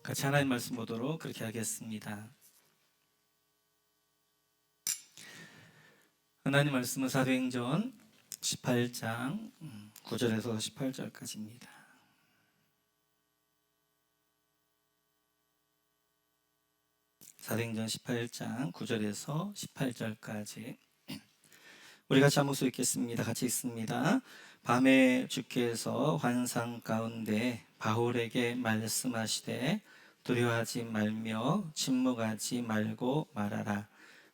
같이 하나님 말씀 보도록 그렇게 하겠습니다. 하나님 말씀은 사도행전 18장 9절에서 18절까지입니다. 사도행전 18장 9절에서 18절까지 우리 같이 한 목소리 읽겠습니다. 같이 읽습니다. 밤에 주께서 환상 가운데 바울에게 말씀하시되 두려워하지 말며 침묵하지 말고 말하라.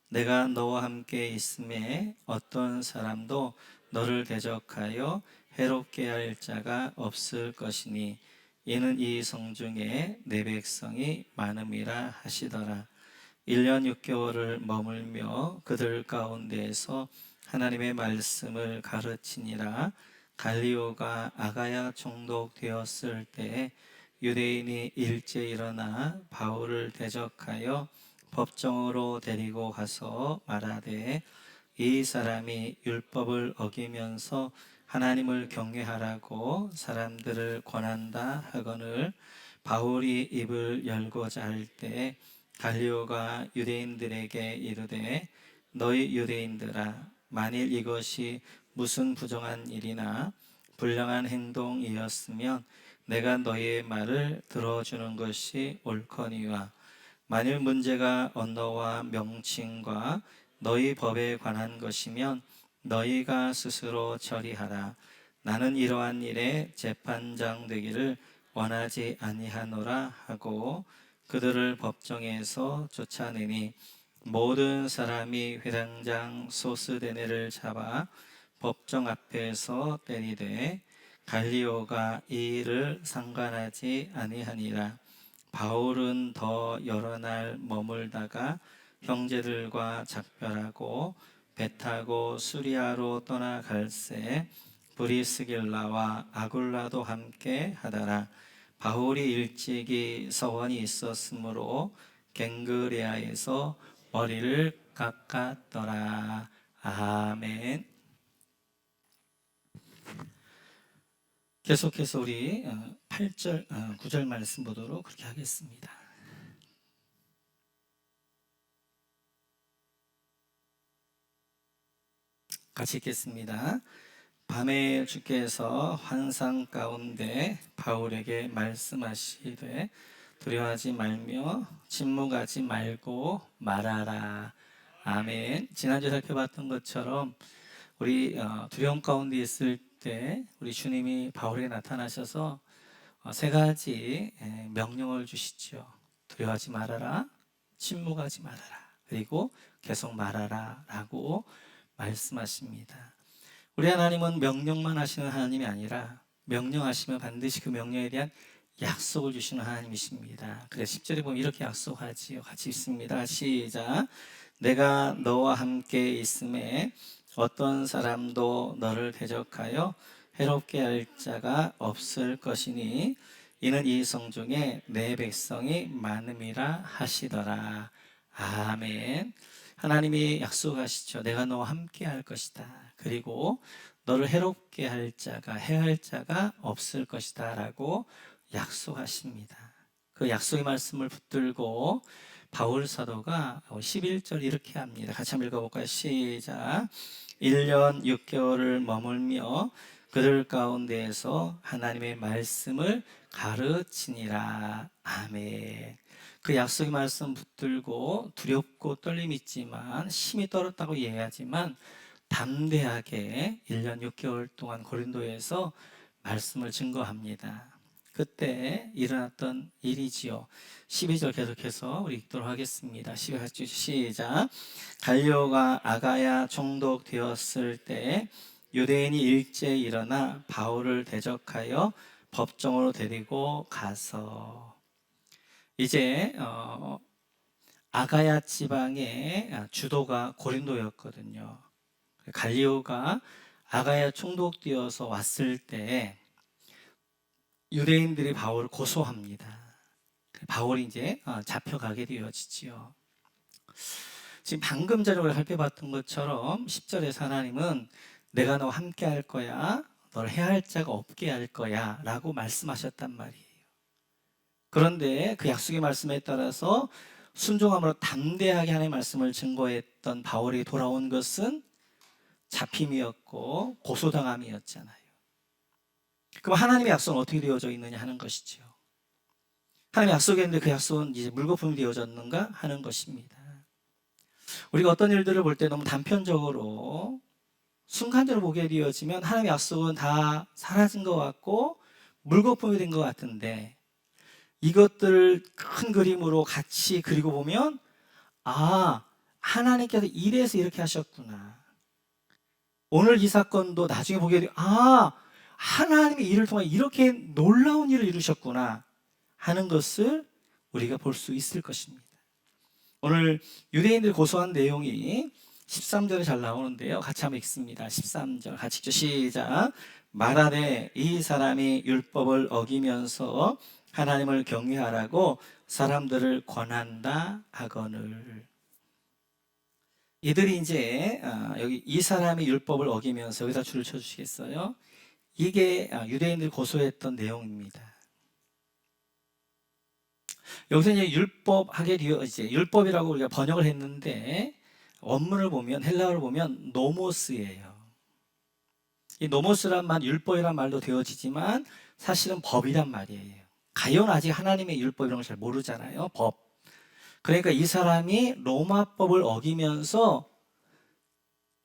내가 너와 함께 있음에 어떤 사람도 너를 대적하여 해롭게 할 자가 없을 것이니 이는 이 성중에 내 백성이 많음이라 하시더라. 1년 6개월을 머물며 그들 가운데에서 하나님의 말씀을 가르치니라. 갈리오가 아가야 총독되었을 때에 유대인이 일제 일어나 바울을 대적하여 법정으로 데리고 가서 말하되 이 사람이 율법을 어기면서 하나님을 경외하라고 사람들을 권한다 하거늘. 바울이 입을 열고자 할 때 갈리오가 유대인들에게 이르되 너희 유대인들아, 만일 이것이 무슨 부정한 일이나 불량한 행동이었으면 내가 너희의 말을 들어주는 것이 옳거니와 만일 문제가 언어와 명칭과 너희 법에 관한 것이면 너희가 스스로 처리하라. 나는 이러한 일에 재판장 되기를 원하지 아니하노라 하고 그들을 법정에서 쫓아내니 모든 사람이 회당장 소스데네를 잡아 법정 앞에서 때리되 갈리오가 이 일을 상관하지 아니하니라. 바울은 더 여러 날 머물다가 형제들과 작별하고 배 타고 수리아로 떠나갈새 브리스길라와 아굴라도 함께 하더라. 바울이 일찍이 서원이 있었으므로 갱그레아에서 머리를 깎았더라. 아멘. 계속해서 우리 8절, 9절 말씀 보도록 그렇게 하겠습니다. 같이 읽겠습니다. 밤에 주께서 환상 가운데 바울에게 말씀하시되 두려워하지 말며 침묵하지 말고 말하라. 아멘. 지난주에 살펴봤던 것처럼 우리 두려움 가운데 있을 때 우리 주님이 바울에게 나타나셔서 세 가지 명령을 주시죠. 두려워하지 말아라, 침묵하지 말아라, 그리고 계속 말하라 라고 말씀하십니다. 우리 하나님은 명령만 하시는 하나님이 아니라 명령하시면 반드시 그 명령에 대한 약속을 주시는 하나님이십니다. 그래서 10절에 보면 이렇게 약속하지요. 같이 읽습니다. 시작. 내가 너와 함께 있음에 어떤 사람도 너를 대적하여 해롭게 할 자가 없을 것이니 이는 이 성중에 내 백성이 많음이라 하시더라. 아멘. 하나님이 약속하시죠. 내가 너와 함께 할 것이다. 그리고 너를 해롭게 할 자가, 해할 자가 없을 것이다 라고 약속하십니다. 그 약속의 말씀을 붙들고 바울 사도가 11절 이렇게 합니다. 같이 한번 읽어볼까요? 시작. 1년 6개월을 머물며 그들 가운데에서 하나님의 말씀을 가르치니라. 아멘. 그 약속의 말씀 붙들고 두렵고 떨림이 있지만 힘이 떨었다고 이해하지만 담대하게 1년 6개월 동안 고린도에서 말씀을 증거합니다. 그때 일어났던 일이지요. 12절 계속해서 우리 읽도록 하겠습니다. 12절 시작. 갈리오가 아가야 총독 되었을 때 유대인이 일제에 일어나 바울을 대적하여 법정으로 데리고 가서 이제 아가야 지방의 주도가 고린도였거든요. 갈리오가 아가야 총독되어서 왔을 때 유대인들이 바울을 고소합니다. 바울이 이제 잡혀가게 되어지지요. 지금 방금 전에 우리가 살펴봤던 것처럼 10절에서 하나님은 내가 너와 함께 할 거야, 널 해할 자가 없게 할 거야 라고 말씀하셨단 말이에요. 그런데 그 약속의 말씀에 따라서 순종함으로 담대하게 하나님의 말씀을 증거했던 바울이 돌아온 것은 잡힘이었고 고소당함이었잖아요. 그럼 하나님의 약속은 어떻게 되어져 있느냐 하는 것이죠. 하나님의 약속이었는데 그 약속은 이제 물거품이 되어졌는가 하는 것입니다. 우리가 어떤 일들을 볼 때 너무 단편적으로 순간적으로 보게 되어지면 하나님의 약속은 다 사라진 것 같고 물거품이 된 것 같은데, 이것들을 큰 그림으로 같이 그리고 보면 하나님께서 이래서 이렇게 하셨구나. 오늘 이 사건도 나중에 보게 되면 하나님의 일을 통해 이렇게 놀라운 일을 이루셨구나 하는 것을 우리가 볼 수 있을 것입니다. 오늘 유대인들이 고소한 내용이 13절에 잘 나오는데요. 같이 한번 읽습니다. 13절 같이 읽죠. 시작. 말하되 이 사람이 율법을 어기면서 하나님을 경외하라고 사람들을 권한다 하거늘. 이들이 이제 여기 이 사람이 율법을 어기면서 여기다 줄을 쳐주시겠어요? 이게 유대인들이 고소했던 내용입니다. 여기서 이제 율법이라고 우리가 번역을 했는데 원문을 보면 헬라어를 보면 노모스예요. 이 노모스란 말, 율법이란 말도 되어지지만 사실은 법이란 말이에요. 가룟은 아직 하나님의 율법 이런 걸 잘 모르잖아요. 법. 그러니까 이 사람이 로마법을 어기면서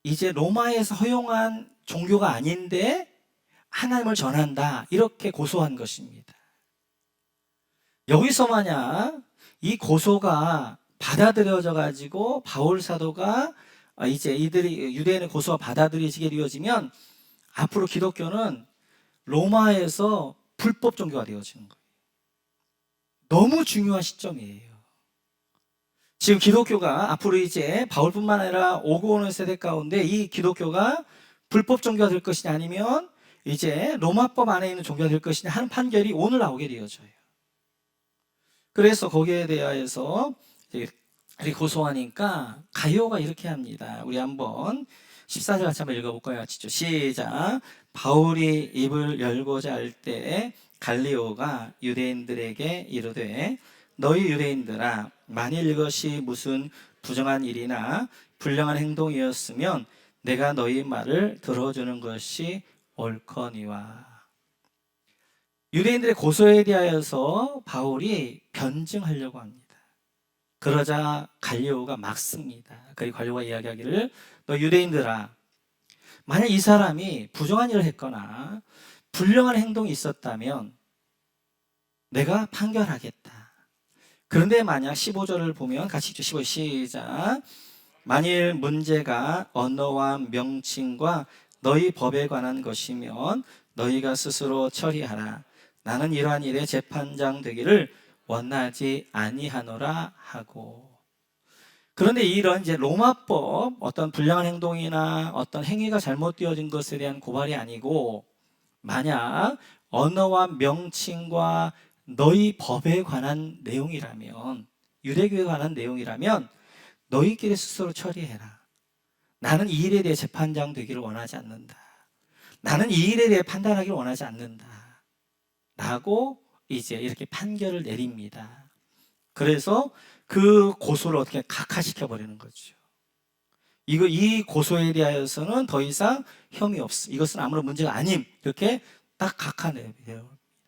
이제 로마에서 허용한 종교가 아닌데 하나님을 전한다, 이렇게 고소한 것입니다. 여기서 만약 이 고소가 받아들여져 가지고 바울 사도가 이제 이들이 유대인의 고소가 받아들여지게 되어지면 앞으로 기독교는 로마에서 불법 종교가 되어지는 거예요. 너무 중요한 시점이에요. 지금 기독교가 앞으로 이제 바울뿐만 아니라 오고 오는 세대 가운데 이 기독교가 불법 종교가 될 것이냐 아니면 이제 로마법 안에 있는 종교가 될 것이냐 하는 판결이 오늘 나오게 되어져요. 그래서 거기에 대하여서 고소하니까 가룟가 이렇게 합니다. 우리 한번 14절 같이 한번 읽어볼까요? 같이 시작. 바울이 입을 열고자 할 때 갈리오가 유대인들에게 이르되 너희 유대인들아, 만일 이것이 무슨 부정한 일이나 불량한 행동이었으면 내가 너희 말을 들어주는 것이 옳거니와. 유대인들의 고소에 대하여서 바울이 변증하려고 합니다. 그러자 갈리오가 막습니다. 그리고 갈리오가 이야기하기를 너 유대인들아, 만약 이 사람이 부정한 일을 했거나 불량한 행동이 있었다면 내가 판결하겠다. 그런데 만약 15절을 보면 같이 읽죠. 15 시작. 만일 문제가 언어와 명칭과 너희 법에 관한 것이면 너희가 스스로 처리하라. 나는 이러한 일의 재판장 되기를 원하지 아니하노라 하고. 그런데 이런 이제 로마법, 어떤 불량한 행동이나 어떤 행위가 잘못되어진 것에 대한 고발이 아니고, 만약 언어와 명칭과 너희 법에 관한 내용이라면, 유대교에 관한 내용이라면 너희끼리 스스로 처리해라. 나는 이 일에 대해 재판장 되기를 원하지 않는다. 나는 이 일에 대해 판단하기를 원하지 않는다. 라고 이제 이렇게 판결을 내립니다. 그래서 그 고소를 어떻게 각하시켜 버리는 거죠. 이 고소에 대하여서는 더 이상 혐의 없어. 이것은 아무런 문제가 아님. 이렇게 딱 각하내요.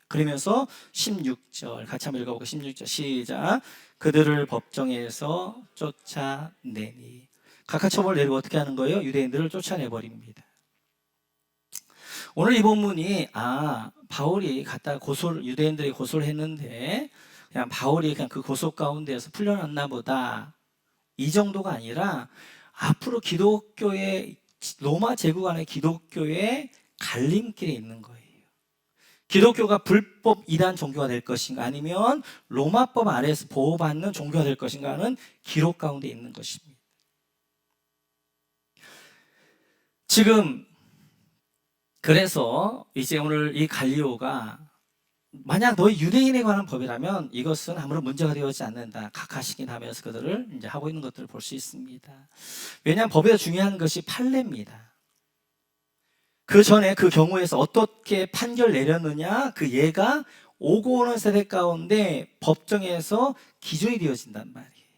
그러면서 16절 같이 한번 읽어볼까요? 16절 시작. 그들을 법정에서 쫓아내니. 각하 처벌을 내리고 어떻게 하는 거예요? 유대인들을 쫓아내버립니다. 오늘 이 본문이 바울이 갖다 유대인들이 고소를 했는데 그냥 바울이 그냥 그 고소 가운데에서 풀려났나 보다, 이 정도가 아니라 앞으로 로마 제국 안에 기독교의 갈림길에 있는 거예요. 기독교가 불법 이단 종교가 될 것인가 아니면 로마법 아래에서 보호받는 종교가 될 것인가 하는 기록 가운데 있는 것입니다. 지금 그래서 이제 오늘 이 갈리오가 만약 너희 유대인에 관한 법이라면 이것은 아무런 문제가 되어지지 않는다, 각하시긴 하면서 그들을 이제 하고 있는 것들을 볼 수 있습니다. 왜냐하면 법에서 중요한 것이 판례입니다. 그 전에 그 경우에서 어떻게 판결 내렸느냐, 그 예가 오고 오는 세대 가운데 법정에서 기준이 되어진단 말이에요.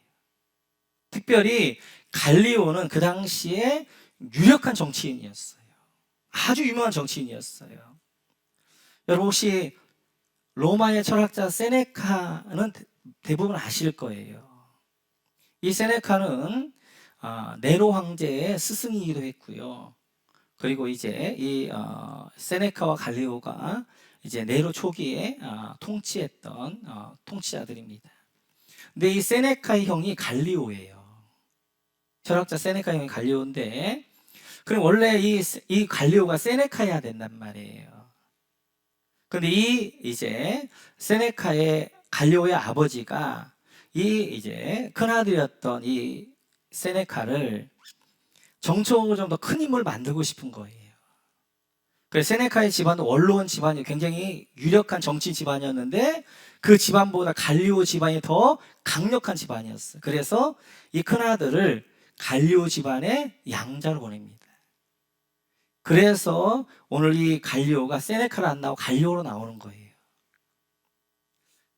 특별히 갈리오는 그 당시에 유력한 정치인이었어요. 아주 유명한 정치인이었어요. 여러분 혹시 로마의 철학자 세네카는 대부분 아실 거예요. 이 세네카는 네로 황제의 스승이기도 했고요. 그리고 이제 이 세네카와 갈리오가 이제 네로 초기에 통치했던 통치자들입니다. 근데 이 세네카의 형이 갈리오예요. 철학자 세네카 형이 갈리오인데, 그럼 원래 이 갈리오가 세네카여야 된단 말이에요. 근데 이제 세네카의 갈리오의 아버지가 이제 큰아들이었던 이 세네카를 정치적으로 좀 더 큰 인물을 만들고 싶은 거예요. 그래서 세네카의 집안은 원로원 집안이 굉장히 유력한 정치 집안이었는데 그 집안보다 갈리오 집안이 더 강력한 집안이었어요. 그래서 이 큰아들을 갈리오 집안의 양자로 보냅니다. 그래서 오늘 이 갈리오가 세네카로 안 나오고 갈리오로 나오는 거예요.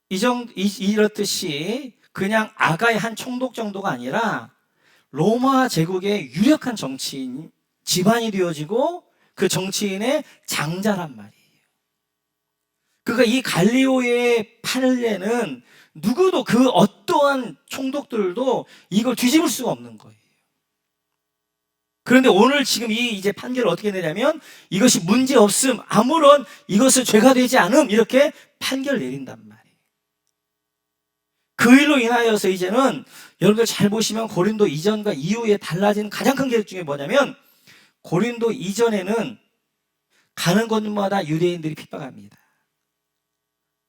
이렇듯이 그냥 아가의 한 총독 정도가 아니라 로마 제국의 유력한 정치인 집안이 되어지고 그 정치인의 장자란 말이에요. 그러니까 이 갈리오의 판례는 누구도 그 어떠한 총독들도 이걸 뒤집을 수가 없는 거예요. 그런데 오늘 지금 이제 판결을 어떻게 내냐면 이것이 문제 없음, 아무런 이것을 죄가 되지 않음 이렇게 판결을 내린단 말이에요. 그 일로 인하여서 이제는 여러분들 잘 보시면 고린도 이전과 이후에 달라진 가장 큰 계획 중에 뭐냐면 고린도 이전에는 가는 곳마다 유대인들이 핍박합니다.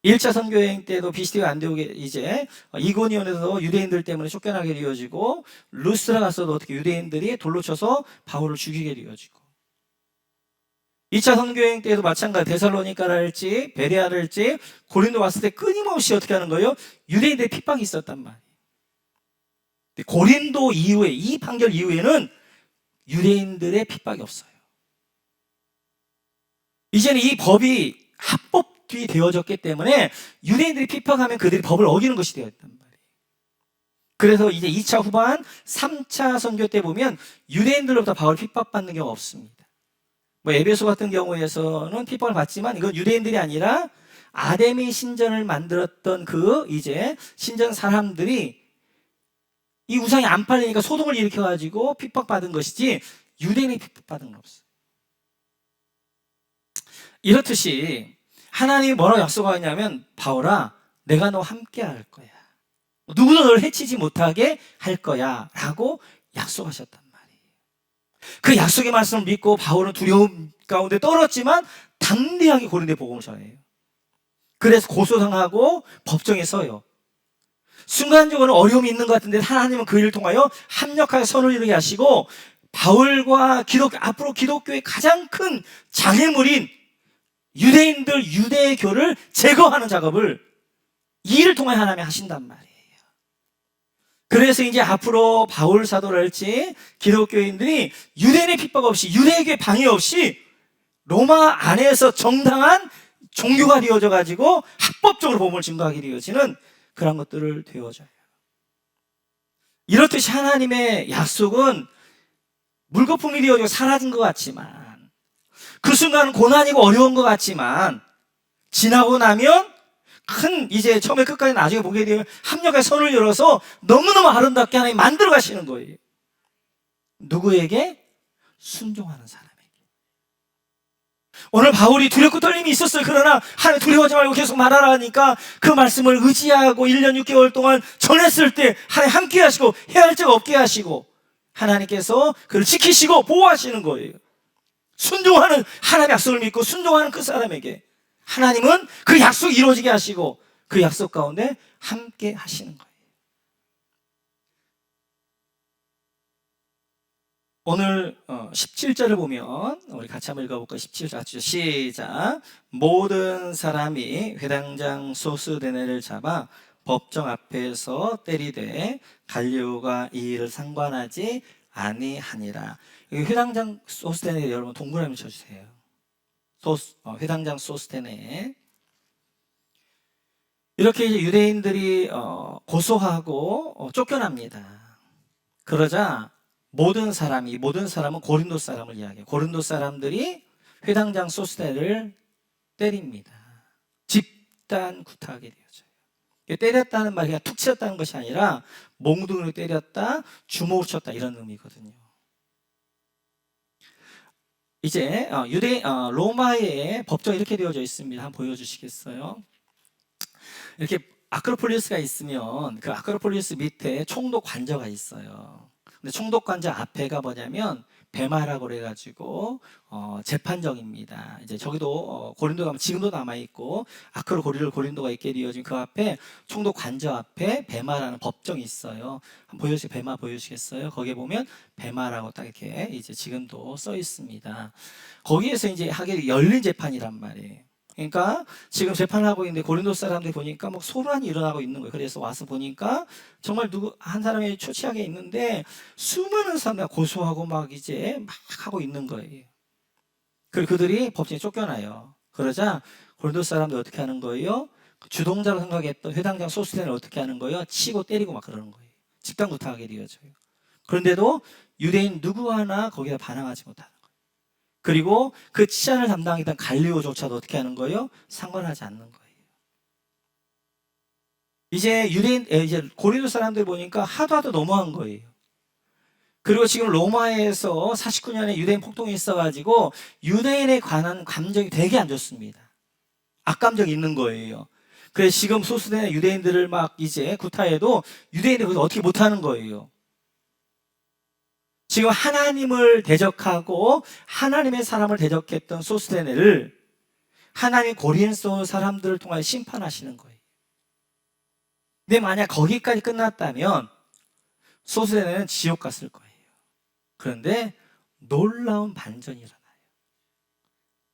1차 선교여행 때도 비스티가 안디옥에 이제 이고니온에서 유대인들 때문에 쫓겨나게 되어지고 루스라 가서도 어떻게 유대인들이 돌로 쳐서 바울을 죽이게 되어지고 2차 선교여행 때도 마찬가지 데살로니가랄지 베레아랄지 고린도 왔을 때 끊임없이 어떻게 하는 거예요? 유대인들의 핍박이 있었단 말이에요. 고린도 이후에 이 판결 이후에는 유대인들의 핍박이 없어요. 이제는 이 법이 합법이 되어졌기 때문에 유대인들이 핍박하면 그들이 법을 어기는 것이 되었단 말이에요. 그래서 이제 2차 후반 3차 선교 때 보면 유대인들로부터 바울 핍박받는 경우가 없습니다. 뭐 에베소 같은 경우에서는 핍박을 받지만 이건 유대인들이 아니라 아데미 신전을 만들었던 그 이제 신전 사람들이 이 우상이 안 팔리니까 소동을 일으켜가지고 핍박받은 것이지 유대인이 핍박받은 건 없어요. 이렇듯이 하나님이 뭐라고 약속하냐면 바울아 내가 너와 함께 할 거야. 누구도 너를 해치지 못하게 할 거야 라고 약속하셨단 말이에요. 그 약속의 말씀을 믿고 바울은 두려움 가운데 떨었지만 담대하게 고린도에 복음을 전해요. 그래서 고소당하고 법정에 서요. 순간적으로 어려움이 있는 것 같은데 하나님은 그 일을 통하여 합력하게 선을 이루게 하시고 바울과 앞으로 기독교의 가장 큰 장애물인 유대인들 유대교를 제거하는 작업을 이 일을 통해 하나님이 하신단 말이에요. 그래서 이제 앞으로 바울 사도랄지 기독교인들이 유대인의 핍박 없이 유대교의 방해 없이 로마 안에서 정당한 종교가 되어져 가지고 합법적으로 복음을 증거하게 되어지는 그런 것들을 되어져요. 이렇듯이 하나님의 약속은 물거품이 되어지고 사라진 것 같지만 그 순간은 고난이고 어려운 것 같지만 지나고 나면 큰 이제 처음에 끝까지 나중에 보게 되면 합력의 선을 열어서 너무너무 아름답게 하나님 만들어 가시는 거예요. 누구에게? 순종하는 사람에게. 오늘 바울이 두렵고 떨림이 있었어요. 그러나 하나님 두려워하지 말고 계속 말하라 하니까 그 말씀을 의지하고 1년 6개월 동안 전했을 때 하나님 함께 하시고 헤아릴 적 없게 하시고 하나님께서 그를 지키시고 보호하시는 거예요. 순종하는 하나님의 약속을 믿고 순종하는 그 사람에게 하나님은 그 약속이 이루어지게 하시고 그 약속 가운데 함께 하시는 거예요. 오늘 17절을 보면 우리 같이 한번 읽어볼까요? 17절 시작. 모든 사람이 회당장 소스데네를 잡아 법정 앞에서 때리되 갈리오가 이 일을 상관하지 아니하니라. 회당장 소스데네 여러분 동그라미 쳐주세요. 회당장 소스데네. 이렇게 이제 유대인들이 고소하고 쫓겨납니다. 그러자 모든 사람은 고린도 사람을 이야기해요. 고린도 사람들이 회당장 소스테를 때립니다. 집단 구타하게 되어져요. 때렸다는 말이 그냥 툭 치었다는 것이 아니라 몽둥이로 때렸다, 주먹으로 쳤다 이런 의미거든요. 이제 로마의 법정이 이렇게 되어져 있습니다. 한번 보여주시겠어요? 이렇게 아크로폴리스가 있으면 그 아크로폴리스 밑에 총독 관저가 있어요. 근데 총독 관저 앞에가 뭐냐면 베마라고 그래가지고 재판정입니다. 이제 저기도 고린도 가면 지금도 남아 있고 고린도가 있게 되어진 그 앞에 총독 관저 앞에 베마라는 법정이 있어요. 한번 베마 보여주시겠어요? 거기에 보면 베마라고 딱 이렇게 이제 지금도 써 있습니다. 거기에서 이제 하게 열린 재판이란 말이에요. 그러니까 지금 재판을 하고 있는데 고린도 사람들이 보니까 막 소란이 일어나고 있는 거예요. 그래서 와서 보니까 정말 한 사람이 초췌하게 있는데 수많은 사람들 고소하고 막 이제 막 하고 있는 거예요. 그리고 그들이 법정에 쫓겨나요. 그러자 고린도 사람들이 어떻게 하는 거예요? 주동자로 생각했던 회당장 소스텐을 어떻게 하는 거예요? 치고 때리고 막 그러는 거예요. 집단 구타하게 되어져요. 그런데도 유대인 누구 하나 거기다 반항하지 못하는 거예요. 그리고 그 치안을 담당했던 갈리오조차도 어떻게 하는 거예요? 상관하지 않는 거예요. 이제 고린도 사람들 보니까 하도 너무한 거예요. 그리고 지금 로마에서 49년에 유대인 폭동이 있어가지고 유대인에 관한 감정이 되게 안 좋습니다. 악감정이 있는 거예요. 그래서 지금 소수된 유대인들을 막 이제 구타해도 유대인들이 거기서 어떻게 못하는 거예요. 지금 하나님을 대적하고 하나님의 사람을 대적했던 소스테네를 하나님 고린도 사람들을 통하여 심판하시는 거예요. 근데 만약 거기까지 끝났다면 소스테네는 지옥 갔을 거예요. 그런데 놀라운 반전이 일어나요.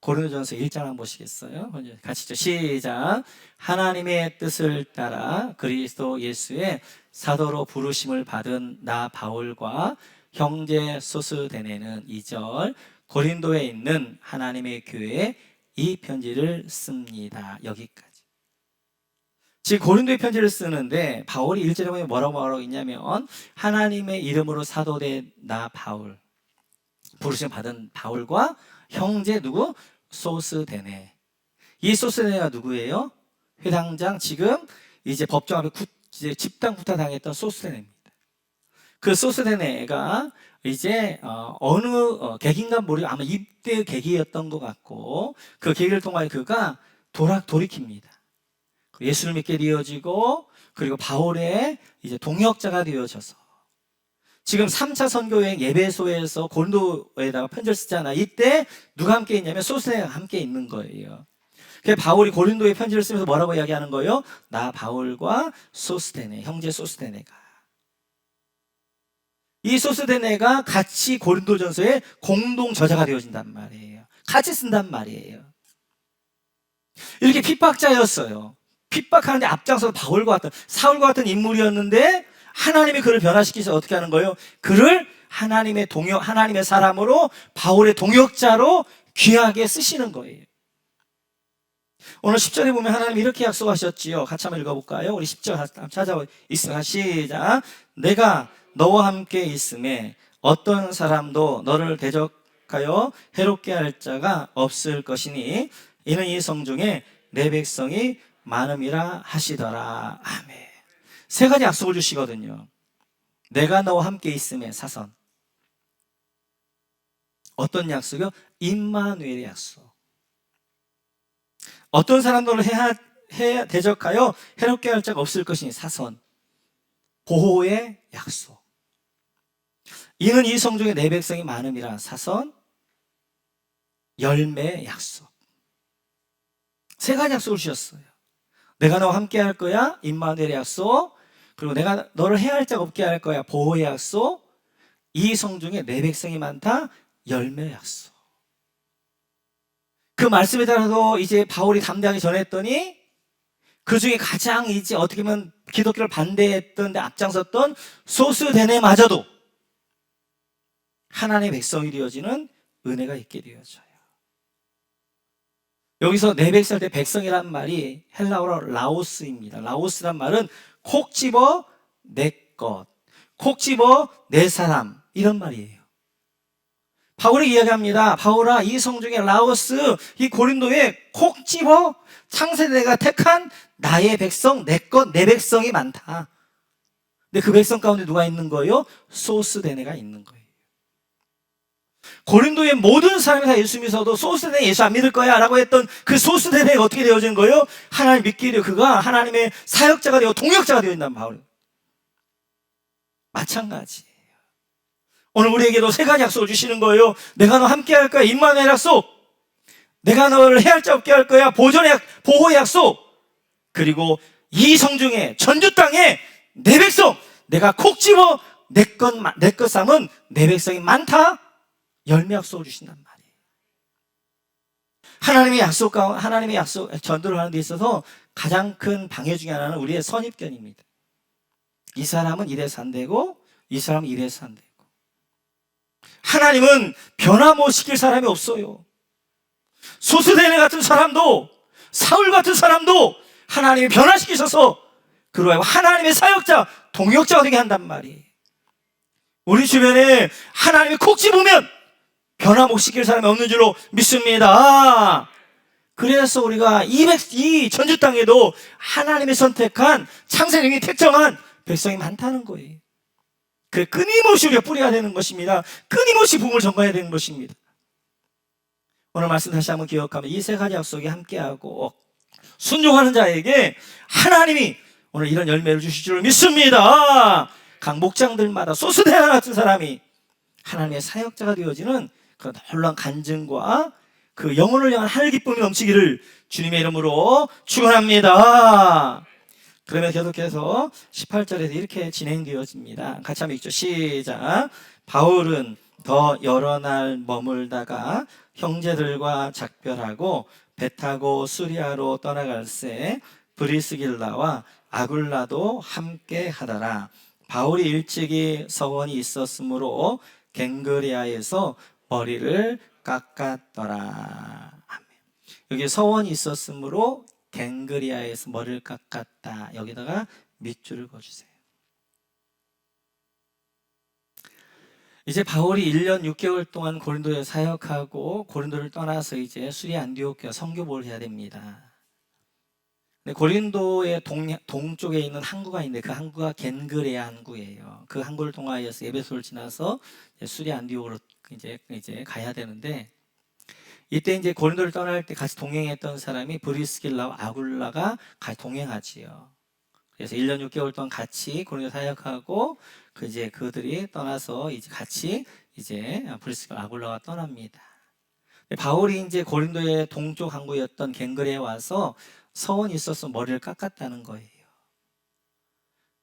고린도전서 1장 한번 보시겠어요? 같이 시작. 하나님의 뜻을 따라 그리스도 예수의 사도로 부르심을 받은 나 바울과 형제 소스데네는 2절 고린도에 있는 하나님의 교회에 이 편지를 씁니다. 여기까지. 지금 고린도의 편지를 쓰는데 바울이 1절에 보면 뭐라고 있냐면 하나님의 이름으로 사도된 나 바울, 부르심 받은 바울과 형제 누구? 소스데네. 이 소스데네가 누구예요? 회당장 지금 이제 법정 앞에 이제 집단 구타 당했던 소스데네입니다. 그 소스데네가 이제 어느 계기인가 모르겠 아마 이때 계기였던 것 같고 그 계기를 통하여 그가 돌이킵니다. 예수를 믿게 되어지고 그리고 바울의 이제 동역자가 되어져서 지금 3차 선교여행 예배소에서 고린도에다가 편지를 쓰잖아. 이때 누가 함께 있냐면 소스데네가 함께 있는 거예요. 그래서 바울이 고린도에 편지를 쓰면서 뭐라고 이야기하는 거예요? 나 바울과 소스데네, 형제 소스데네가 이 소스데네가 같이 고린도전서의 공동 저자가 되어진단 말이에요. 같이 쓴단 말이에요. 이렇게 핍박자였어요. 핍박하는데 앞장서서 사울과 같은 인물이었는데 하나님이 그를 변화시키셔서 어떻게 하는 거예요? 그를 하나님의 사람으로 바울의 동역자로 귀하게 쓰시는 거예요. 오늘 10절에 보면 하나님 이렇게 약속하셨지요. 같이 한번 읽어볼까요? 우리 10절 찾아보 있습니다. 시작. 내가 너와 함께 있음에 어떤 사람도 너를 대적하여 해롭게 할 자가 없을 것이니 이는 이 성중에 내 백성이 많음이라 하시더라. 아멘. 세 가지 약속을 주시거든요. 내가 너와 함께 있음에 사선. 어떤 약속이요? 임마누엘의 약속. 어떤 사람들을 대적하여 해롭게 할 자가 없을 것이니 사선. 보호의 약속. 이는 이 성중에 내 백성이 많음이라 사선. 열매의 약속. 세 가지 약속을 주셨어요. 내가 너와 함께 할 거야. 임마누엘의 약속. 그리고 내가 너를 해할 자가 없게 할 거야. 보호의 약속. 이 성중에 내 백성이 많다. 열매의 약속. 그 말씀에 따라서 이제 바울이 담대하게 전했더니 그 중에 가장 이제 어떻게 보면 기독교를 반대했던 데 앞장섰던 소스데네마저도 하나님의 백성이 되어지는 은혜가 있게 되어져요. 여기서 내 백성 할 때 백성이란 말이 헬라어로 라오스입니다. 라오스란 말은 콕 집어 내 것, 콕 집어 내 사람, 이런 말이에요. 바울이 이야기합니다. 바울아, 이 성중에 라오스, 이 고린도에 콕 집어 창세대가 택한 나의 백성, 내 것, 내 백성이 많다. 근데 그 백성 가운데 누가 있는 거예요? 소스데네가 있는 거예요. 고린도의 모든 사람이 다 예수 믿어도 소스데네 예수 안 믿을 거야 라고 했던 그 소스데네가 어떻게 되어진 거예요? 하나님 믿게 되어 그가 하나님의 사역자가 되어 동역자가 되어 있는 바울. 마찬가지예요. 오늘 우리에게도 세 가지 약속을 주시는 거예요. 내가 너 함께 할 거야. 임마누엘 약속. 내가 너를 해할 자 없게 할 거야. 보호의 약속. 그리고 이 성중에 전주 땅에 내 백성, 내가 콕 집어 내 것 삼은 내 백성이 많다. 열매 약속을 주신단 말이에요. 하나님의 약속, 전도를 하는 데 있어서 가장 큰 방해 중에 하나는 우리의 선입견입니다. 이 사람은 이래서 안 되고, 이 사람은 이래서 안 되고. 하나님은 변화 못 시킬 사람이 없어요. 소스데네 같은 사람도, 사울 같은 사람도 하나님이 변화시키셔서 그로 하여금 하나님의 사역자, 동역자가 되게 한단 말이에요. 우리 주변에 하나님이 콕 집으면 변화 못 시킬 사람이 없는 줄로 믿습니다. 그래서 우리가 이 전주 땅에도 하나님이 선택한 창세력이 택정한 백성이 많다는 거예요. 그 끊임없이 우리가 뿌려야 되는 것입니다. 끊임없이 부흥을 전가해야 되는 것입니다. 오늘 말씀 다시 한번 기억하면 이 세 가지 약속이 함께하고 순종하는 자에게 하나님이 오늘 이런 열매를 주실 줄 믿습니다. 각 목장들마다 소스데나 같은 사람이 하나님의 사역자가 되어지는 그런 놀라운 간증과 그 영혼을 향한 하늘 기쁨이 넘치기를 주님의 이름으로 축원합니다. 그러면 계속해서 18절에서 이렇게 진행되어집니다. 같이 한번 읽죠. 시작. 바울은 더 여러 날 머물다가 형제들과 작별하고 배 타고 수리아로 떠나갈새 브리스길라와 아굴라도 함께 하더라. 바울이 일찍이 서원이 있었으므로 갱그리아에서 머리를 깎았더라. 아멘. 여기 서원이 있었으므로 갱그리아에서 머리를 깎았다. 여기다가 밑줄을 그어주세요. 이제 바울이 1년 6개월 동안 고린도에 사역하고 고린도를 떠나서 이제 수리아 안디옥교회 선교복을 해야 됩니다. 근데 고린도의 동쪽에 있는 항구가 있는데 그 항구가 겐그레아 항구예요. 그 항구를 통하여서 에베소를 지나서 수리아 안디옥으로 이제 가야 되는데, 이때 이제 고린도를 떠날 때 같이 동행했던 사람이 브리스길라와 아굴라가 같이 동행하지요. 그래서 1년 6개월 동안 같이 고린도 사역하고 그들이 떠나서 이제 같이 브리스길라 아굴라가 떠납니다. 바울이 이제 고린도의 동쪽 항구였던 갱그레에 와서 서원이 있어서 머리를 깎았다는 거예요.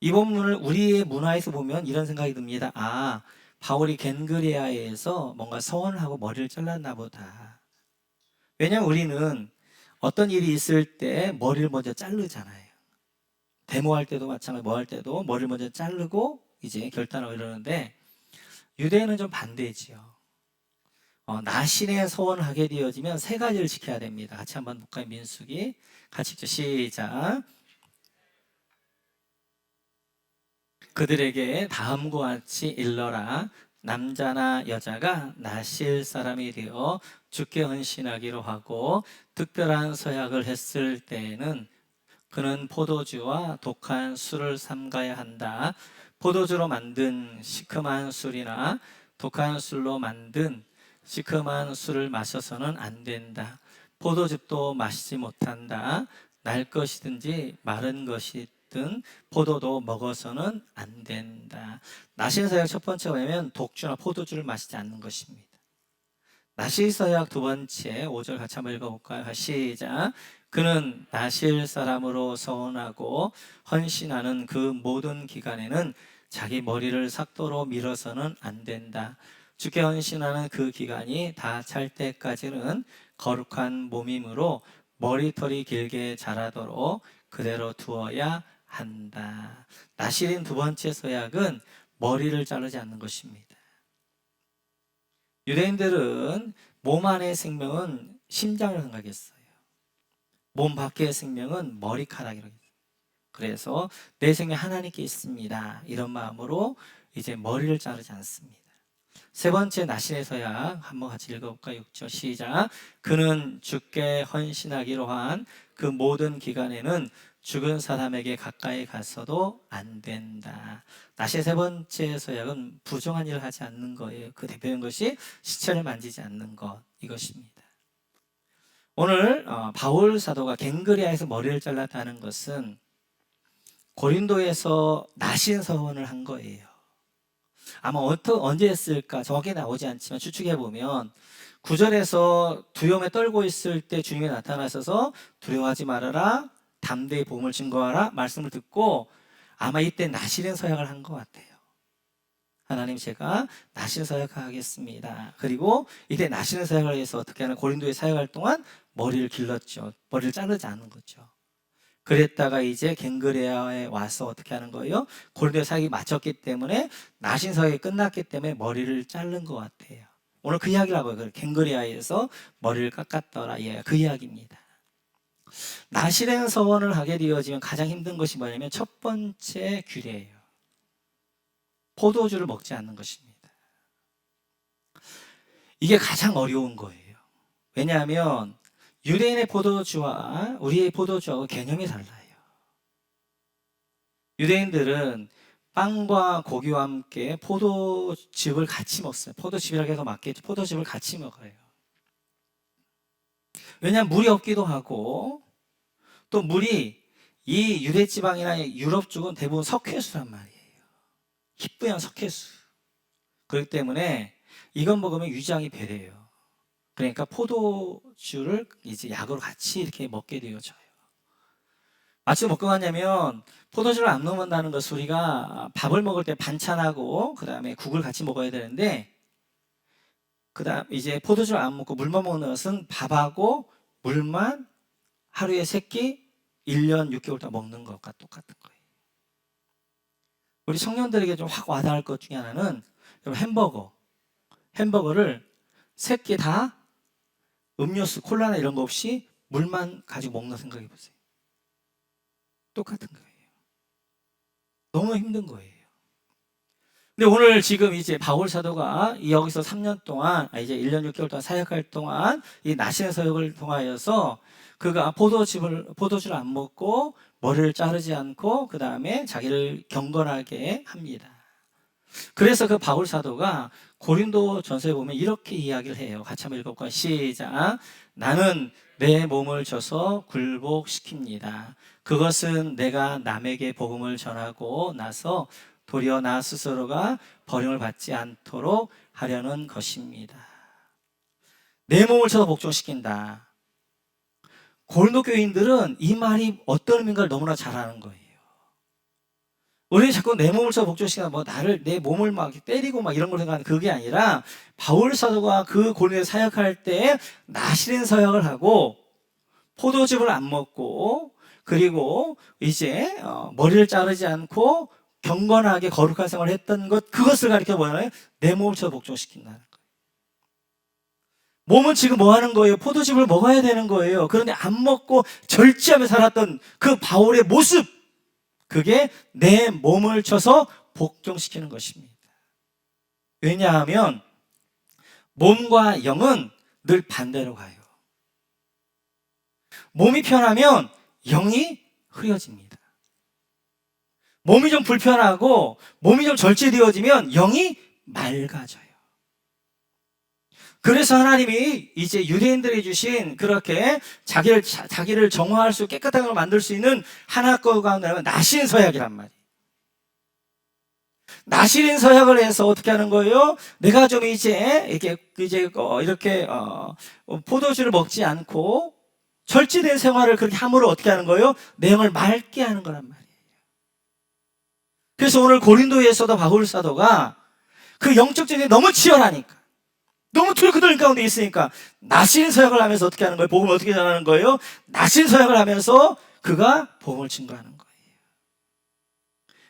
이 본문을 우리의 문화에서 보면 이런 생각이 듭니다. 아, 바울이 겐그레아에서 뭔가 서원을 하고 머리를 잘랐나 보다. 왜냐하면 우리는 어떤 일이 있을 때 머리를 먼저 자르잖아요. 데모할 때도 마찬가지, 뭐 할 때도 머리를 먼저 자르고 이제 결단하고 이러는데, 유대인은 좀 반대지요. 나신의 서원을 하게 되어지면 세 가지를 지켜야 됩니다. 같이 한번 볼까요? 민수기 같이 읽죠. 시작. 그들에게 다음과 같이 일러라. 남자나 여자가 나실 사람이 되어 주께 헌신하기로 하고 특별한 서약을 했을 때에는 그는 포도주와 독한 술을 삼가야 한다. 포도주로 만든 시큼한 술이나 독한 술로 만든 시큼한 술을 마셔서는 안 된다. 포도즙도 마시지 못한다. 날 것이든지 마른 것이든 포도도 먹어서는 안 된다. 나시서약 첫 번째가 뭐냐면 독주나 포도주를 마시지 않는 것입니다. 나시서약 두 번째 5절 같이 한번 읽어볼까요? 시작. 그는 나실 사람으로 서원하고 헌신하는 그 모든 기간에는 자기 머리를 삭도로 밀어서는 안 된다. 주께 헌신하는 그 기간이 다 찰 때까지는 거룩한 몸이므로 머리털이 길게 자라도록 그대로 두어야 한다. 나실인 두 번째 서약은 머리를 자르지 않는 것입니다. 유대인들은 몸 안의 생명은 심장을 생각했어요. 몸 밖의 생명은 머리카락이라고 했어요. 그래서 내 생명 하나님께 있습니다. 이런 마음으로 이제 머리를 자르지 않습니다. 세 번째 나신의 서약 한번 같이 읽어볼까요? 6절 시작. 그는 주께 헌신하기로 한 그 모든 기간에는 죽은 사람에게 가까이 가서도 안 된다. 나신의 세 번째 서약은 부정한 일을 하지 않는 거예요. 그 대표적인 것이 시체를 만지지 않는 것, 이것입니다. 오늘 바울 사도가 갱그리아에서 머리를 잘랐다는 것은 고린도에서 나신 서원을 한 거예요. 아마 언제 했을까 정확히 나오지 않지만 추측해보면 9절에서 두려움에 떨고 있을 때 주님이 나타나셔서 두려워하지 말아라, 담대히 복음을 증거하라 말씀을 듣고 아마 이때 나시는 서약을 한 것 같아요. 하나님, 제가 나시는 서약하겠습니다. 그리고 이때 나시는 서약을 해서 어떻게 하는, 고린도에 사역할 동안 머리를 길렀죠. 머리를 자르지 않은 거죠. 그랬다가 이제 갱그레아에 와서 어떻게 하는 거예요? 고린도에 사역이 마쳤기 때문에, 나신 서약이 끝났기 때문에 머리를 자른 것 같아요. 오늘 그 이야기를 하고요. 갱그레아에서 머리를 깎았더라, 그 이야기입니다. 나실행 서원을 하게 되어지면 가장 힘든 것이 뭐냐면 첫 번째 규례예요. 포도주를 먹지 않는 것입니다. 이게 가장 어려운 거예요. 왜냐하면 유대인의 포도주와 우리의 포도주하고 개념이 달라요. 유대인들은 빵과 고기와 함께 포도즙을 같이 먹어요. 포도즙이라고 해서 맞겠죠. 포도즙을 같이 먹어요. 왜냐하면 물이 없기도 하고, 또 물이 이 유대지방이나 유럽 쪽은 대부분 석회수란 말이에요. 희뿌연 석회수. 그렇기 때문에 이건 먹으면 위장이 배려요. 그러니까 포도주를 이제 약으로 같이 이렇게 먹게 되어져요. 마치 먹고 갔냐면, 포도주를 안 먹는다는 것은 우리가 밥을 먹을 때 반찬하고 그 다음에 국을 같이 먹어야 되는데, 그 다음 이제 포도주를 안 먹고 물만 먹는 것은 밥하고 물만 하루에 3끼 1년 6개월 동안 먹는 것과 똑같은 거예요. 우리 청년들에게 좀 확 와닿을 것 중에 하나는 햄버거를 3끼 다 음료수, 콜라나 이런 거 없이 물만 가지고 먹는 생각해 보세요. 똑같은 거예요. 너무 힘든 거예요. 근데 오늘 지금 이제 바울 사도가 여기서 3년 동안, 이제 1년 6개월 동안 사역할 동안 이 나신의 서역을 통하여서 그가 포도주를 안 먹고 머리를 자르지 않고 그 다음에 자기를 경건하게 합니다. 그래서 그 바울 사도가 고린도 전서에 보면 이렇게 이야기를 해요. 같이 한번 읽어볼까요? 시작. 나는 내 몸을 줘서 굴복시킵니다. 그것은 내가 남에게 복음을 전하고 나서 도리어 나 스스로가 버림을 받지 않도록 하려는 것입니다. 내 몸을 쳐서 복종시킨다. 고린도 교인들은 이 말이 어떤 의미인가를 너무나 잘 아는 거예요. 우리는 자꾸 내 몸을 쳐서 복종시키다, 내 몸을 막 때리고 막 이런 걸 생각하는 그게 아니라, 바울 사도가 그 고린도에 사역할 때 나시린 서역을 하고 포도즙을 안 먹고, 그리고 이제 머리를 자르지 않고 경건하게 거룩한 생활을 했던 것, 그것을 가리켜 뭐냐면 내 몸을 쳐서 복종시킨다는 거예요. 몸은 지금 뭐 하는 거예요? 포도즙을 먹어야 되는 거예요. 그런데 안 먹고 절제하며 살았던 그 바울의 모습, 그게 내 몸을 쳐서 복종시키는 것입니다. 왜냐하면 몸과 영은 늘 반대로 가요. 몸이 편하면 영이 흐려집니다. 몸이 좀 불편하고 몸이 좀 절제되어지면 영이 맑아져요. 그래서 하나님이 이제 유대인들에게 주신 그렇게 자기를 정화할 수, 깨끗한 걸 만들 수 있는 하나 것 가운데 하나가 나신 서약이란 말이에요. 나신 서약을 해서 어떻게 하는 거예요? 내가 좀 이렇게 포도주를 먹지 않고 절제된 생활을 그렇게 함으로 어떻게 하는 거예요? 내 영을 맑게 하는 거란 말이에요. 그래서 오늘 고린도에서도 바울 사도가 그 영적 전쟁이 너무 치열하니까, 너무 그들 가운데 있으니까 나신 서약을 하면서 어떻게 하는 거예요? 복음을 어떻게 전하는 거예요? 나신 서약을 하면서 그가 복음을 증거하는 거예요.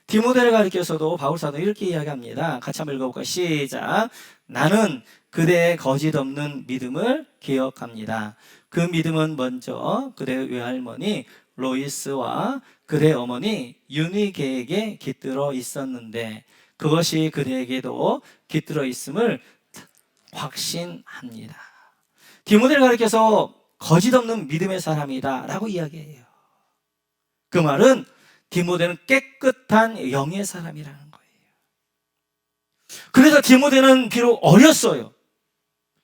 디모데를 가리켜서도 바울 사도 이렇게 이야기합니다. 같이 한번 읽어볼까요? 시작. 나는 그대의 거짓 없는 믿음을 기억합니다. 그 믿음은 먼저 그대의 외할머니 로이스와 그대의 어머니 유니게에게 깃들어 있었는데 그것이 그대에게도 깃들어 있음을 확신합니다. 디모데를 가리켜서 거짓 없는 믿음의 사람이다 라고 이야기해요. 그 말은 디모데는 깨끗한 영의 사람이라는 거예요. 그래서 디모데는 비록 어렸어요.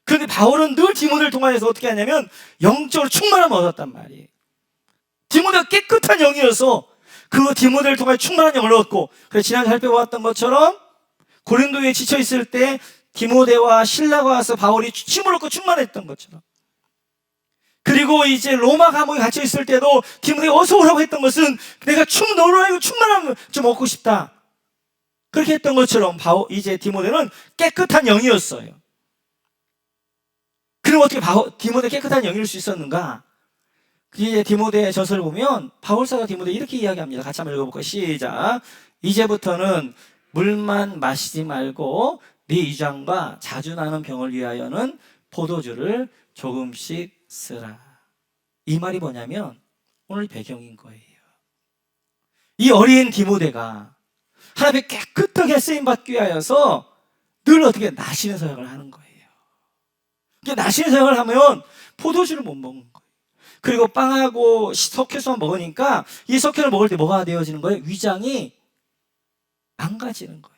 그런데 바울은 늘 디모데를 통해서 어떻게 하냐면 영적으로 충만함을 얻었단 말이에요. 디모데가 깨끗한 영이어서 그 디모데를 통해 충만한 영을 얻고, 그래서 지난주 살펴보았던 것처럼 고린도에 지쳐있을 때 디모데와 실라가 와서 바울이 힘을 얻고 충만했던 것처럼, 그리고 이제 로마 감옥에 갇혀 있을 때도 디모데가 어서 오라고 했던 것은 내가 너로 충만함을 좀 얻고 싶다, 그렇게 했던 것처럼 이제 디모데는 깨끗한 영이었어요. 그럼 어떻게 디모데 깨끗한 영일 수 있었는가? 이제 디모데 전서를 보면 바울사가 디모데 이렇게 이야기합니다. 같이 한번 읽어볼까요? 시작. 이제부터는 물만 마시지 말고 네 위장과 자주 나는 병을 위하여는 포도주를 조금씩 쓰라. 이 말이 뭐냐면 오늘 배경인 거예요. 이 어린 디모데가 하나님의 깨끗하게 쓰임받기 위하여서 늘 어떻게 나시는 사역을 하는 거예요. 나시는 사역을 하면 포도주를 못 먹는 거예요. 그리고 빵하고 석회수만 먹으니까 이 석회를 먹을 때 뭐가 되어지는 거예요? 위장이 망가지는 거예요.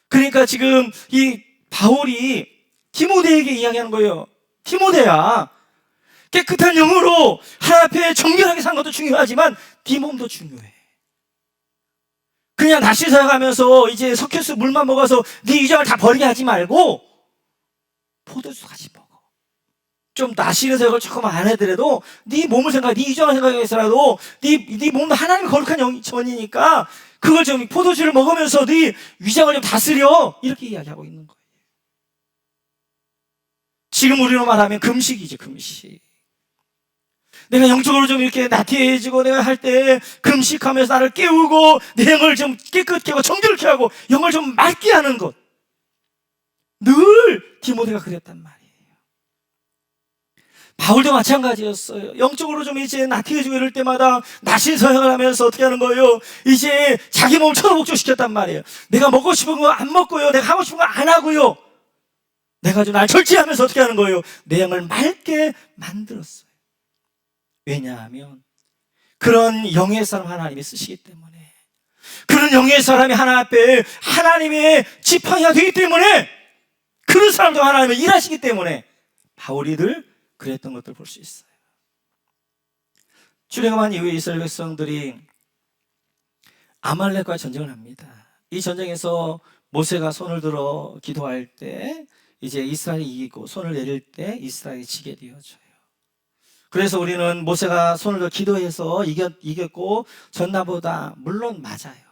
그러니까 지금 이 바울이 디모데에게 이야기하는 거예요. 디모데야, 깨끗한 영으로 하나님 앞에 정결하게 사는 것도 중요하지만 네 몸도 중요해. 그냥 날씨 사역하면서 이제 석회수 물만 먹어서 네 위장을 다 버리게 하지 말고 포도주 같이 먹어. 좀 나시는 사역을 조금 안 해더라도 네 몸을 생각해, 네 위장을 생각해서라도 네 몸도 하나님의 거룩한 영이니까 그걸 좀 포도주를 먹으면서 네 위장을 좀 다스려, 이렇게 이야기하고 있는 거예요. 지금 우리로 말하면 금식이죠, 금식. 내가 영적으로 좀 이렇게 나태해지고 내가 할 때 금식하면서 나를 깨우고 내 영을 좀 깨끗게 하고 정결케 하고 영을 좀 맑게 하는 것, 늘 디모데가 그랬단 말이에요. 바울도 마찬가지였어요. 영적으로 좀 이제 나태해지고 이럴 때마다 나신 서양을 하면서 어떻게 하는 거예요? 이제 자기 몸을 천하복종시켰단 말이에요. 내가 먹고 싶은 거 안 먹고요, 내가 하고 싶은 거 안 하고요, 내가 좀 날 절제하면서 어떻게 하는 거예요? 내 영을 맑게 만들었어요. 왜냐하면 그런 영의 사람 하나님이 쓰시기 때문에, 그런 영의 사람이 하나님 앞에 하나님의 지팡이가 되기 때문에, 그런 사람도 하나님이 일하시기 때문에 바울이 늘 그랬던 것들 볼 수 있어요. 출애굽한 이후에 이스라엘 백성들이 아말렉과 전쟁을 합니다. 이 전쟁에서 모세가 손을 들어 기도할 때 이제 이스라엘이 이기고 손을 내릴 때 이스라엘이 지게 되어져요. 그래서 우리는 모세가 손을 들어 기도해서 이겼고 전나보다 물론 맞아요.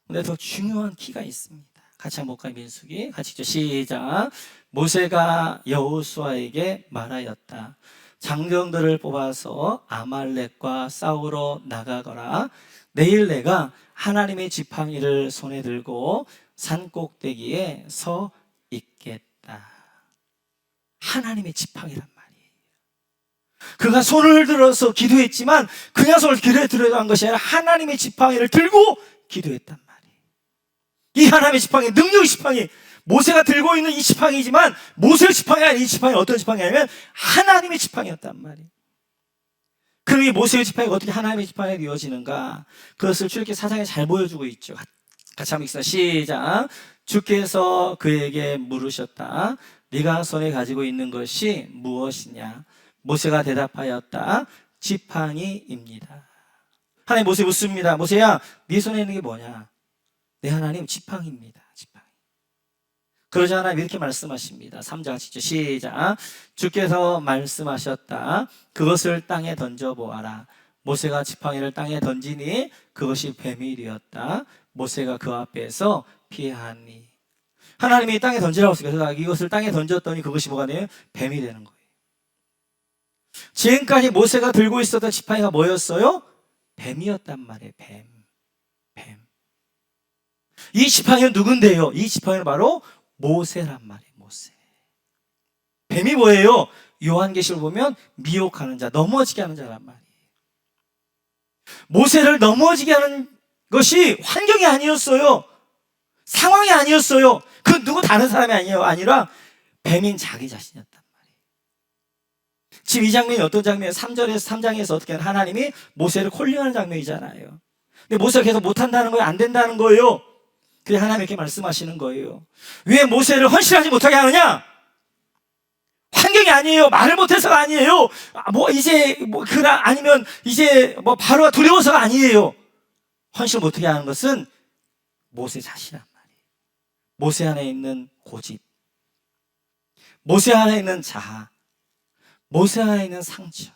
근데 더 중요한 키가 있습니다. 같이 한번 볼까요? 민수기 같이 읽죠. 시작. 모세가 여호수아에게 말하였다. 장정들을 뽑아서 아말렉과 싸우러 나가거라. 내일 내가 하나님의 지팡이를 손에 들고 산 꼭대기에 서 있겠다. 하나님의 지팡이란 말이에요. 그가 손을 들어서 기도했지만 그냥 손을 들어간 것이 아니라 하나님의 지팡이를 들고 기도했단 말이에요. 이 하나님의 지팡이, 능력의 지팡이, 모세가 들고 있는 이 지팡이지만 모세의 지팡이 아닌 이 지팡이 어떤 지팡이냐면 하나님의 지팡이였단 말이에요. 그럼 이 모세의 지팡이가 어떻게 하나님의 지팡이가 되어지는가? 그것을 출애굽기 4장에 잘 보여주고 있죠. 같이 한번 읽습니다. 시작. 주께서 그에게 물으셨다. 네가 손에 가지고 있는 것이 무엇이냐? 모세가 대답하였다. 지팡이입니다. 하나님 모세 묻습니다. 모세야, 네 손에 있는 게 뭐냐? 내 하나님 지팡이입니다. 지팡이. 그러자 하나님 이렇게 말씀하십니다. 3장 같이 시작. 주께서 말씀하셨다. 그것을 땅에 던져보아라. 모세가 지팡이를 땅에 던지니 그것이 뱀이 되었다. 모세가 그 앞에서 피하니. 하나님이 땅에 던지라고 했어요. 그래서 이것을 땅에 던졌더니 그것이 뭐가 돼요? 뱀이 되는 거예요. 지금까지 모세가 들고 있었던 지팡이가 뭐였어요? 뱀이었단 말이에요. 뱀. 이 지팡이는 누군데요? 이 지팡이는 바로 모세란 말이에요. 모세. 뱀이 뭐예요? 요한계시록 보면 미혹하는 자, 넘어지게 하는 자란 말이에요. 모세를 넘어지게 하는 것이 환경이 아니었어요. 상황이 아니었어요. 그 누구 다른 사람이 아니라 뱀인 자기 자신이었단 말이에요. 지금 이 장면이 어떤 장면이에요? 3절에서 3장에서 어떻게 하나님이 모세를 콜링하는 장면이잖아요. 근데 모세가 계속 못한다는 거예요? 안 된다는 거예요? 그래서 하나님이 이렇게 말씀하시는 거예요. 왜 모세를 헌신하지 못하게 하느냐? 환경이 아니에요. 말을 못해서가 아니에요. 아니면 바로가 두려워서가 아니에요. 헌신을 못하게 하는 것은 모세 자신이란 말이에요. 모세 안에 있는 고집, 모세 안에 있는 자아, 모세 안에 있는 상처.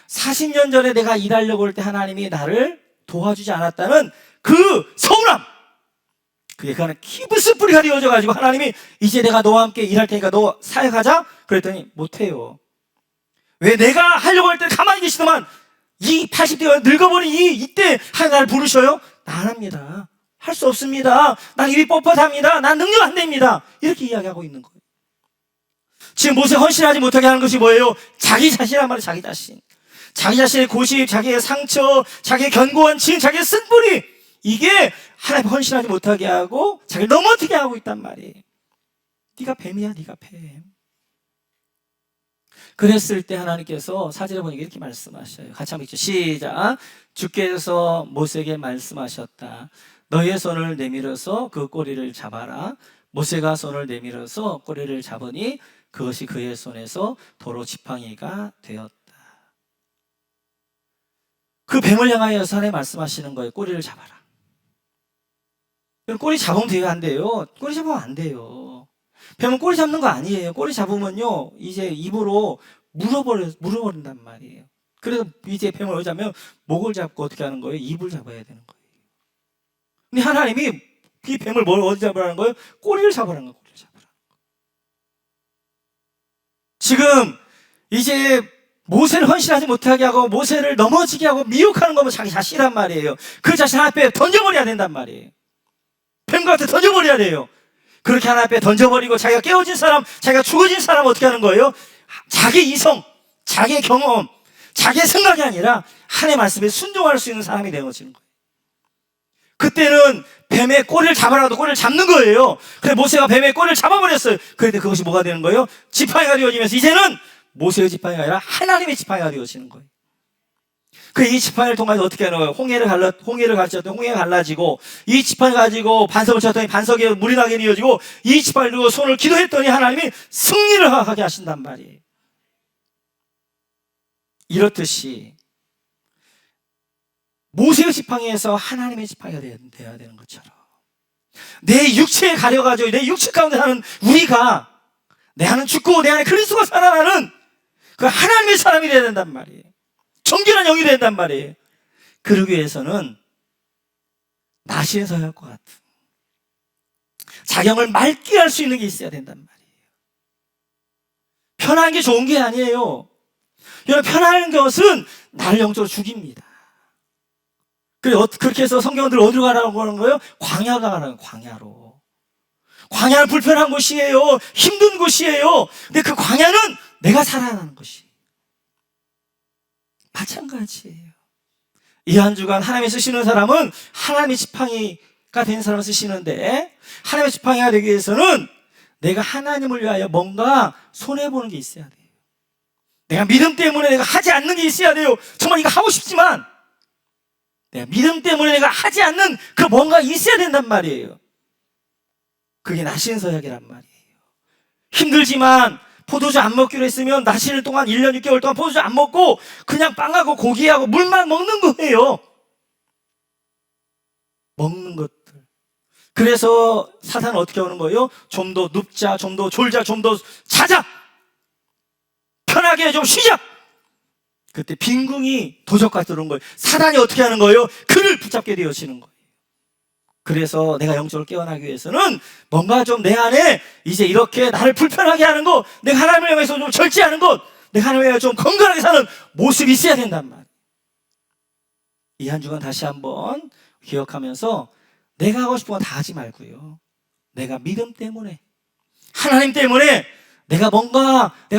40년 전에 내가 일하려고 할 때 하나님이 나를 도와주지 않았다는 그 서운함, 그게 그 안에 깊은 뿌리가 되어져가지고 하나님이 이제 내가 너와 함께 일할 테니까 너 사역하자? 그랬더니 못해요. 왜 내가 하려고 할 때 가만히 계시더만 이 80대가 늙어버린 이때 하나님 나를 부르셔요? 나 안 합니다. 할 수 없습니다. 난 입이 뻣뻣합니다. 난 능력 안 됩니다. 이렇게 이야기하고 있는 거예요. 지금 모세 헌신하지 못하게 하는 것이 뭐예요? 자기 자신이란 말이에요. 자기 자신. 자기 자신의 고집, 자기의 상처, 자기의 견고한 진, 자기의 쓴뿌리, 이게 하나님 헌신하지 못하게 하고 자기를 넘어지게 하고 있단 말이에요. 네가 뱀이야, 네가 뱀. 그랬을 때 하나님께서 4절에 보니까 이렇게 말씀하셔요. 같이 한번 읽죠. 시작. 주께서 모세에게 말씀하셨다. 너의 손을 내밀어서 그 꼬리를 잡아라. 모세가 손을 내밀어서 꼬리를 잡으니 그것이 그의 손에서 도로 지팡이가 되었다. 그 뱀을 향하여서 하나님 말씀하시는 거예요. 꼬리를 잡아라. 꼬리 잡으면 돼요? 안 돼요? 꼬리 잡으면 안 돼요. 뱀은 꼬리 잡는 거 아니에요. 꼬리 잡으면요, 이제 입으로 물어버린단 말이에요. 그래서 이제 뱀을 어디 잡으면 목을 잡고 어떻게 하는 거예요? 입을 잡아야 되는 거예요. 근데 하나님이 이 뱀을 어디 잡으라는 거예요? 꼬리를 잡으라는 거예요. 꼬리를 잡으라는 거예요. 지금 이제 모세를 헌신하지 못하게 하고 모세를 넘어지게 하고 미혹하는 거면 자기 자신이란 말이에요. 그 자신 앞에 던져버려야 된단 말이에요. 뱀과 같이 던져버려야 돼요. 그렇게 하나 앞에 던져버리고 자기가 깨어진 사람, 자기가 죽어진 사람 어떻게 하는 거예요? 자기 이성, 자기 경험, 자기의 생각이 아니라 하나님의 말씀에 순종할 수 있는 사람이 되어지는 거예요. 그때는 뱀의 꼬리를 잡아라도 꼬리를 잡는 거예요. 그래서 모세가 뱀의 꼬리를 잡아버렸어요. 그런데 그것이 뭐가 되는 거예요? 지팡이가 되어지면서 이제는 모세의 지팡이가 아니라 하나님의 지팡이가 되어지는 거예요. 그 이 지팡이를 통해서 어떻게 하는 거예요? 홍해를 가르쳤더니 홍해가 갈라지고, 이 지팡이 가지고 반석을 쳤더니 반석에 물이 나게 되어지고, 이 지팡이를 들고 손을 기도했더니 하나님이 승리를 하게 하신단 말이에요. 이렇듯이 모세의 지팡이에서 하나님의 지팡이가 되어야 되는 것처럼 내 육체에 가려가지고 내 육체 가운데 사는 우리가, 내 안은 죽고 내 안에 그리스도가 살아나는 그 하나님의 사람이 되어야 된단 말이에요. 정결한 영이 된단 말이에요. 그러기 위해서는 나시의 서약과 같은 자경을 맑게 할 수 있는 게 있어야 된단 말이에요. 편한 게 좋은 게 아니에요. 여러분, 편한 것은 나를 영적으로 죽입니다. 그렇게 해서 성경들 어디로 가라고 하는 거예요? 광야 가라는 거예요. 광야로. 광야는 불편한 곳이에요. 힘든 곳이에요. 근데 그 광야는 내가 살아나는 곳이에요. 마찬가지예요. 이 한 주간 하나님이 쓰시는 사람은 하나님의 지팡이가 된 사람을 쓰시는데, 하나님의 지팡이가 되기 위해서는 내가 하나님을 위하여 뭔가 손해보는 게 있어야 돼요. 내가 믿음 때문에 내가 하지 않는 게 있어야 돼요. 정말 이거 하고 싶지만 내가 믿음 때문에 내가 하지 않는 그 뭔가 있어야 된단 말이에요. 그게 나신 서약이란 말이에요. 힘들지만 포도주 안 먹기로 했으면 나시를 동안 1년 6개월 동안 포도주 안 먹고 그냥 빵하고 고기하고 물만 먹는 거예요. 먹는 것들. 그래서 사탄은 어떻게 오는 거예요? 좀 더 눕자, 좀 더 졸자, 좀 더 자자, 편하게 좀 쉬자. 그때 빈궁이 도적같이 들어온 거예요. 사단이 어떻게 하는 거예요? 그를 붙잡게 되어지는 거예요. 그래서 내가 영적으로 깨어나기 위해서는 뭔가 좀 내 안에 이제 이렇게 나를 불편하게 하는 것, 내가 하나님을 향해서 좀 절제하는 것, 내가 하나님을 향해서 좀 건강하게 사는 모습이 있어야 된단 말이에요. 이 한 주간 다시 한번 기억하면서 내가 하고 싶은 건 다 하지 말고요. 내가 믿음 때문에, 하나님 때문에 내가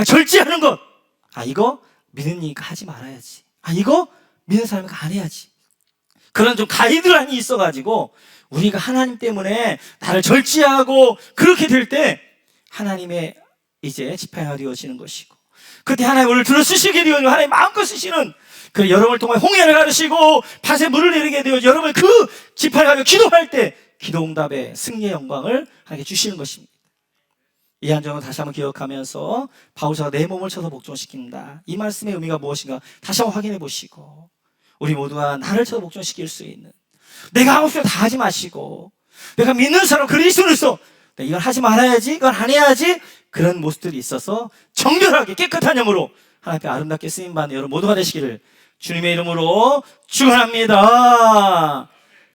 절제하는 것. 이거 믿으니까 하지 말아야지. 이거 믿는 사람이니까 안 해야지. 그런 좀 가이드라인이 있어가지고 우리가 하나님 때문에 나를 절제하고 그렇게 될 때 하나님의 이제 지팡이가 되어지는 것이고, 그때 하나님 우리를 들어 쓰시게 되어 하나님 마음껏 쓰시는 그 여러분을 통해 홍해를 가르시고 밭에 물을 내리게 되어 여러분을 그 지팡이가 가지고 기도할 때 기도응답의 승리의 영광을 하나님께 주시는 것입니다. 이 한정을 다시 한번 기억하면서 바울사가 내 몸을 쳐서 복종시킨다, 이 말씀의 의미가 무엇인가 다시 한번 확인해 보시고, 우리 모두가 나를 쳐서 복종시킬 수 있는, 내가 하고 싶은 거 다 하지 마시고 내가 믿는 사람 그리스도로서 이걸 하지 말아야지, 이걸 안 해야지, 그런 모습들이 있어서 정결하게 깨끗한 영으로 하나님 앞에 아름답게 쓰임받는 여러분 모두가 되시기를 주님의 이름으로 축원합니다.